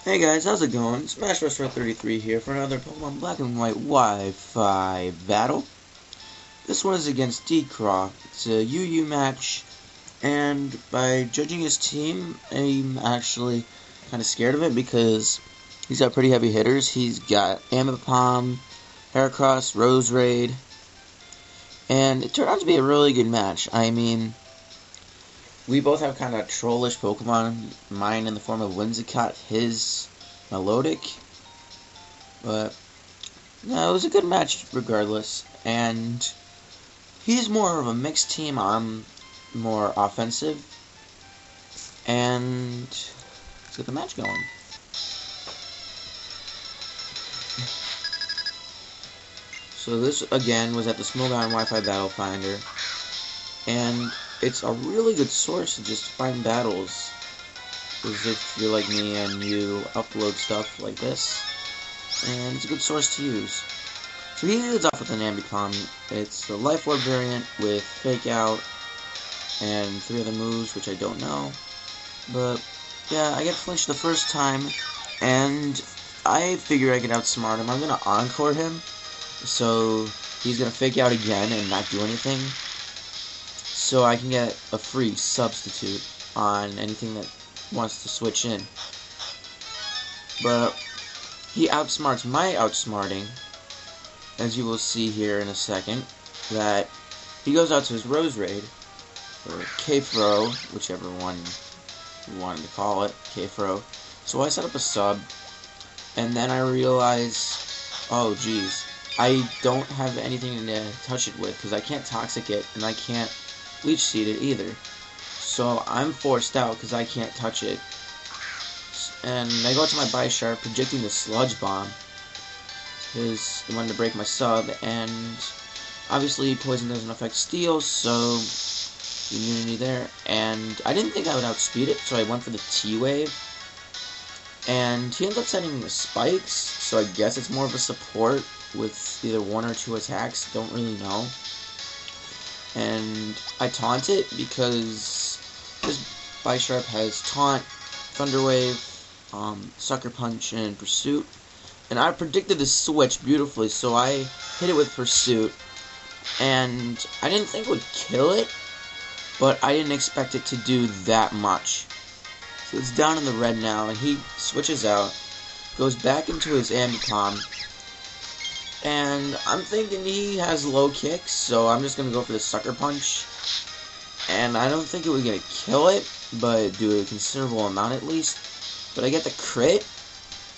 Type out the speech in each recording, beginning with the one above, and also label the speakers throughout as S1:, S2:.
S1: Hey guys, how's it going? Smashbr0sPro33 here for another Pokemon Black and White Wi-Fi battle. This one is against dCraw. It's a UU match, and by judging his team, I'm actually kind of scared of it because he's got pretty heavy hitters. He's got Ambipom, Heracross, Roserade, and it turned out to be a really good match. I mean, we both have kind of trollish Pokemon, mine in the form of Whimsicott, his Melodic, but no, it was a good match regardless, and he's more of a mixed team, I'm more offensive, and let's get the match going. So this, again, was at the Smallbound Wi-Fi Battle Finder, and it's a really good source to just find battles, because if you're like me and you upload stuff like this, and it's a good source to use. So he leads off with an Ambipom. It's a Life Orb variant with Fake Out and 3 other moves, which I don't know. But yeah, I get flinched the first time, and I figure I can outsmart him. I'm going to Encore him, so he's going to Fake Out again and not do anything, so I can get a free substitute on anything that wants to switch in. But he outsmarts my outsmarting, as you will see here in a second, that he goes out to his Roserade, or QueFro, whichever one you wanted to call it, QueFro. So I set up a sub, and then I realize, oh geez, I don't have anything to touch it with, because I can't Toxic it, and I can't Leech Seed it either. So I'm forced out because I can't touch it. And I go to my Bisharp, projecting the Sludge Bomb, is the one to break my sub, and obviously Poison doesn't affect Steel, so immunity there. And I didn't think I would outspeed it, so I went for the T-Wave. And he ends up sending the Spikes, so I guess it's more of a support with either 1 or 2 attacks, don't really know. And I taunt it because this Bisharp has Taunt, Thunder Wave, Sucker Punch, and Pursuit. And I predicted the switch beautifully, so I hit it with Pursuit. And I didn't think it would kill it, but I didn't expect it to do that much. So it's down in the red now, and he switches out, goes back into his Ambipom, and I'm thinking he has low kicks, so I'm just going to go for the Sucker Punch. And I don't think it was going to kill it, but do a considerable amount at least. But I get the crit,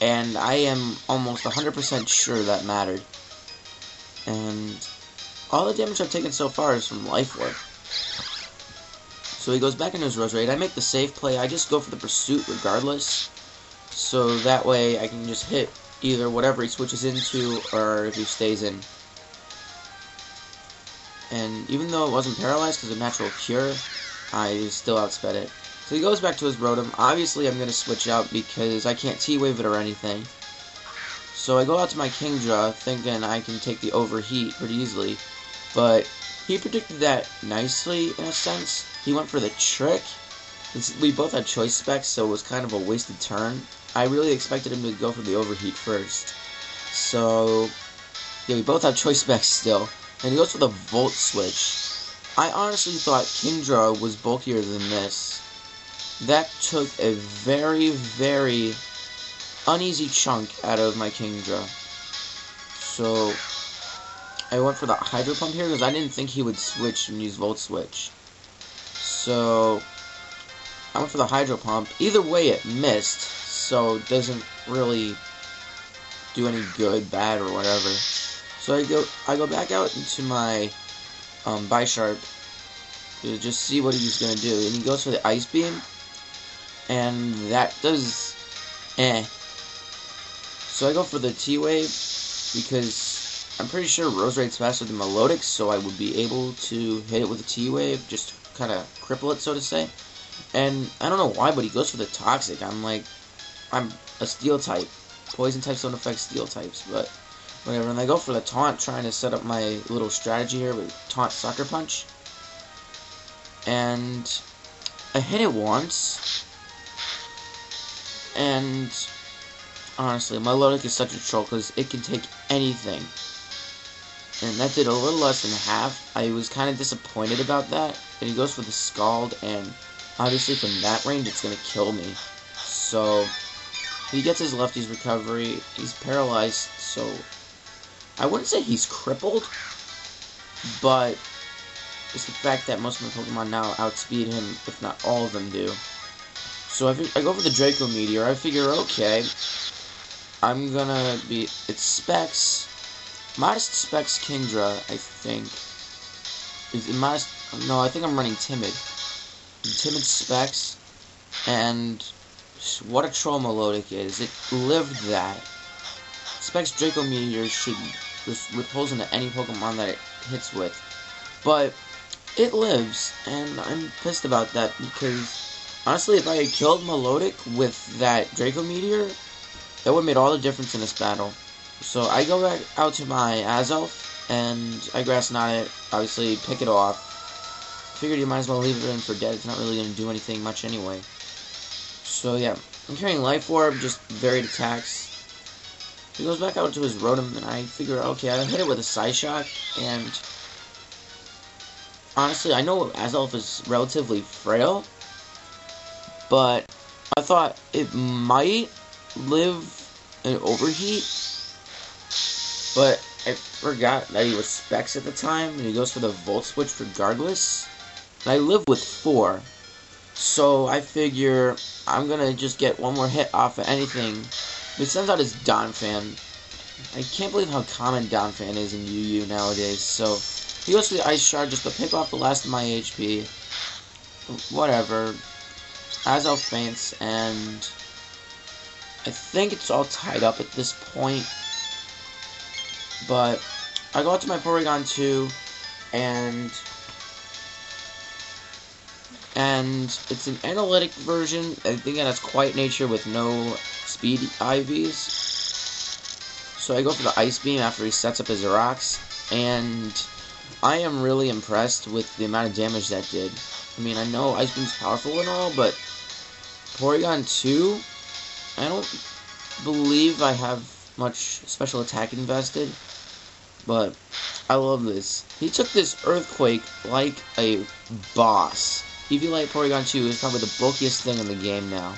S1: and I am almost 100% sure that mattered. And all the damage I've taken so far is from Life Orb. So he goes back into his Roserade. I make the safe play. I just go for the Pursuit regardless, so that way I can just hit either whatever he switches into, or if he stays in. And even though it wasn't paralyzed because of Natural Cure, I still outsped it. So he goes back to his Rotom. Obviously I'm going to switch out because I can't T-Wave it or anything. So I go out to my Kingdra thinking I can take the Overheat pretty easily. But he predicted that nicely in a sense. He went for the Trick. We both had choice specs, so it was kind of a wasted turn. I really expected him to go for the Overheat first. So yeah, we both have choice specs still. And he goes for the Volt Switch. I honestly thought Kingdra was bulkier than this. That took a very, very uneasy chunk out of my Kingdra. So I went for the Hydro Pump here because I didn't think he would switch and use Volt Switch. So I went for the Hydro Pump. Either way it missed, so it doesn't really do any good, bad, or whatever. So I go back out into my Bisharp to just see what he's gonna do, and he goes for the Ice Beam, and that does So I go for the T-Wave because I'm pretty sure Roserade's faster than Melodic, so I would be able to hit it with a T-Wave, just kind of cripple it, so to say. And I don't know why, but he goes for the Toxic. I'm a Steel type. Poison types don't affect Steel types, but whatever. And I go for the Taunt, trying to set up my little strategy here with Taunt Sucker Punch. And I hit it once. And honestly, my Milotic is such a troll because it can take anything. And that did a little less than half. I was kind of disappointed about that. And he goes for the Scald, and obviously from that range it's going to kill me. So he gets his lefty's recovery. He's paralyzed, so I wouldn't say he's crippled, but it's the fact that most of my Pokemon now outspeed him, if not all of them do. So I go for the Draco Meteor. I figure, okay, I'm gonna be... It's Specs. Modest Specs Kingdra, I think. Is it Modest... No, I think I'm running Timid. Timid Specs. And what a troll Milotic is. It lived that. Specs Draco Meteor should just repulse into any Pokemon that it hits with. But it lives, and I'm pissed about that because, honestly, if I had killed Milotic with that Draco Meteor, that would have made all the difference in this battle. So I go back out to my Azelf, and I Grass Knot it, obviously pick it off. Figured you might as well leave it in for dead, it's not really going to do anything much anyway. So yeah, I'm carrying Life Orb, just varied attacks. He goes back out to his Rotom, and I figure, okay, I hit it with a Psyshock, and honestly, I know Azelf is relatively frail, but I thought it might live an Overheat, but I forgot that he was Specs at the time, and he goes for the Volt Switch regardless. And I live with 4, so I figure I'm gonna just get one more hit off of anything. He sends out his Donphan. I can't believe how common Donphan is in UU nowadays, so he goes for the Ice Shard just to pick off the last of my HP. Whatever. Azelf faints, and I think it's all tied up at this point. But I go out to my Porygon 2, and it's an analytic version. I think it has Quiet Nature with no speed IVs. So I go for the Ice Beam after he sets up his rocks, and I am really impressed with the amount of damage that did. I mean, I know Ice Beam's powerful and all, but Porygon 2, I don't believe I have much special attack invested, but I love this. He took this Earthquake like a boss. Eviolite Porygon 2 is probably the bulkiest thing in the game now.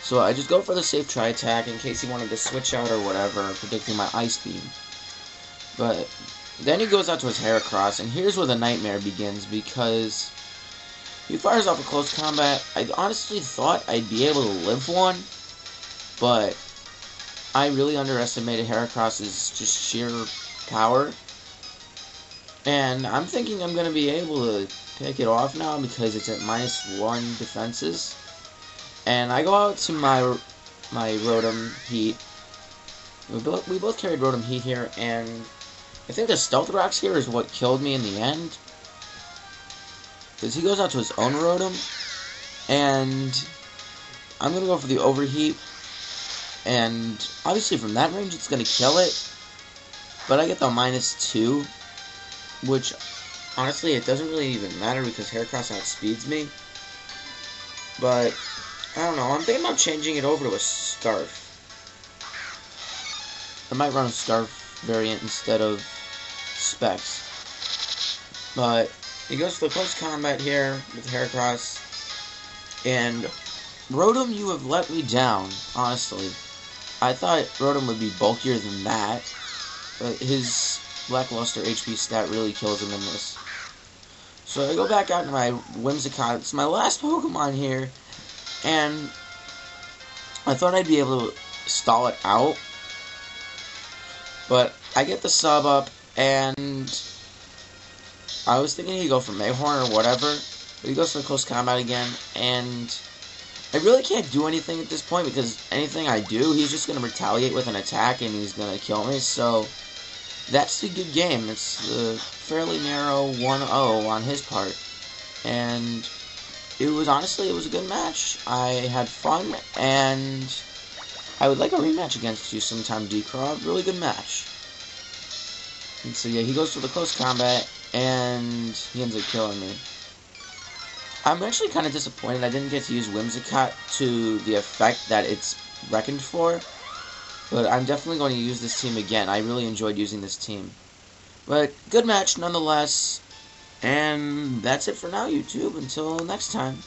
S1: So I just go for the safe Tri-Attack in case he wanted to switch out or whatever, predicting my Ice Beam. But then he goes out to his Heracross, and here's where the nightmare begins, because he fires off a close combat. I honestly thought I'd be able to live one, but I really underestimated Heracross's just sheer power. And I'm thinking I'm going to be able to pick it off now because it's at -1 defenses. And I go out to my Rotom Heat. We both carried Rotom Heat here, and I think the Stealth Rocks here is what killed me in the end. Because he goes out to his own Rotom, and I'm going to go for the Overheat. And obviously from that range it's going to kill it. But I get the -2, which honestly it doesn't really even matter because Heracross outspeeds me. But I don't know, I'm thinking about changing it over to a Scarf. I might run a Scarf variant instead of Specs. But he goes for the close combat here with Heracross. And Rotom, you have let me down, honestly. I thought Rotom would be bulkier than that, but his Lackluster HP stat really kills him in this. So I go back out to my Whimsicott. It's my last Pokemon here, and I thought I'd be able to stall it out, but I get the sub up, and I was thinking he'd go for Mayhorn or whatever, but he goes for close combat again, and I really can't do anything at this point because anything I do, he's just going to retaliate with an attack and he's going to kill me, so that's a good game. It's a fairly narrow 1-0 on his part, and it was a good match. I had fun, and I would like a rematch against you sometime, dCraw. Really good match. And so yeah, he goes for the close combat, and he ends up killing me. I'm actually kind of disappointed I didn't get to use Whimsicott to the effect that it's reckoned for, but I'm definitely going to use this team again. I really enjoyed using this team. But good match nonetheless, and that's it for now, YouTube. Until next time.